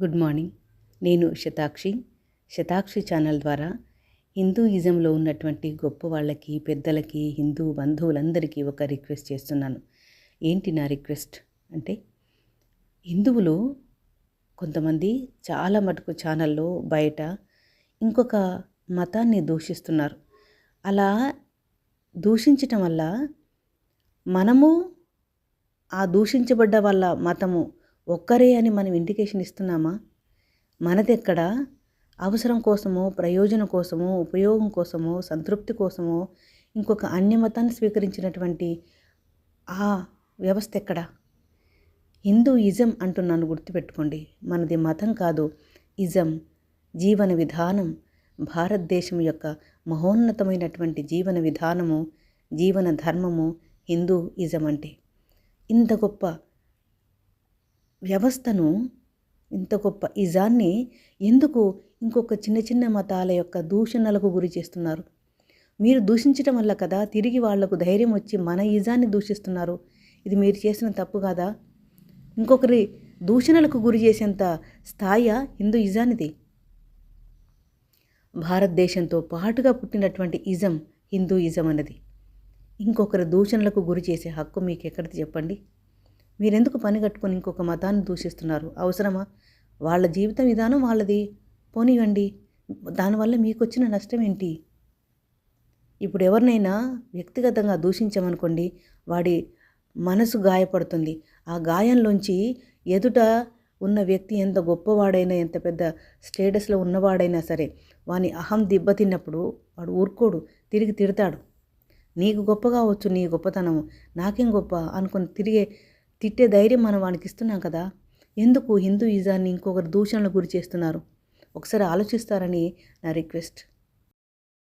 Good morning. నేను Shatakshi channel ద్వారా హిందూయిజంలో ఉన్నటువంటి గొప్ప వాళ్ళకి, పెద్దలకి, హిందూ బంధువులందరికీ ఒక రిక్వెస్ట్ చేస్తున్నాను. ఏంటి నా రిక్వెస్ట్ అంటే, హిందువులు కొంతమంది చాలా మటుకు ఛానల్లో బయట ఇంకొక మతాన్ని దూషిస్తున్నారు. అలా దూషించటం వల్ల మనము ఆ దూషించబడ్డ వాళ్ళ మతము ఒక్కరే అని మనం ఇండికేషన్ ఇస్తున్నామా? మనదెక్కడ అవసరం కోసమో, ప్రయోజనం కోసమో, ఉపయోగం కోసమో, సంతృప్తి కోసమో ఇంకొక అన్యమతాన్ని స్వీకరించినటువంటి ఆ వ్యవస్థ ఎక్కడ? హిందూయిజం అంటున్నాను, గుర్తుపెట్టుకోండి. మనది మతం కాదు, ఇజం, జీవన విధానం. భారతదేశం యొక్క మహోన్నతమైనటువంటి జీవన విధానము, జీవన ధర్మము హిందూయిజం అంటే. ఇంత గొప్ప వ్యవస్థను, ఇంత గొప్ప ఇజాన్ని ఎందుకు ఇంకొక చిన్న చిన్న మతాల యొక్క దూషణలకు గురి చేస్తున్నారు? మీరు దూషించటం వల్ల కదా తిరిగి వాళ్లకు ధైర్యం వచ్చి మన ఇజాన్ని దూషిస్తున్నారు. ఇది మీరు చేసిన తప్పు కాదా? ఇంకొకరి దూషణలకు గురి చేసేంత స్థాయి హిందూయిజానిది. భారతదేశంతో పాటుగా పుట్టినటువంటి ఇజం హిందూయిజం అన్నది. ఇంకొకరి దూషణలకు గురి చేసే హక్కు మీకు ఎక్కడిది చెప్పండి? మీరెందుకు పని కట్టుకొని ఇంకొక మతాన్ని దూషిస్తున్నారు? అవసరమా? వాళ్ళ జీవిత విధానం వాళ్ళది, పోనివ్వండి. దానివల్ల మీకు వచ్చిన నష్టం ఏంటి? ఇప్పుడు ఎవరినైనా వ్యక్తిగతంగా దూషించామనుకోండి, వాడి మనసు గాయపడుతుంది. ఆ గాయంలోంచి ఎదుట ఉన్న వ్యక్తి ఎంత గొప్పవాడైనా, ఎంత పెద్ద స్టేటస్లో ఉన్నవాడైనా సరే, వాని అహం దెబ్బతిన్నప్పుడు వాడు ఊరుకోడు, తిరిగి తిడతాడు. నీకు గొప్ప కావచ్చు, నీ గొప్పతనము, నాకేం గొప్ప అనుకొని తిట్టే ధైర్యం మనం వానికి ఇస్తున్నాం కదా. ఎందుకు హిందూయిజాన్ని ఇంకొకరు దూషణలకు గురి చేస్తున్నారు? ఒకసారి ఆలోచిస్తారని నా రిక్వెస్ట్.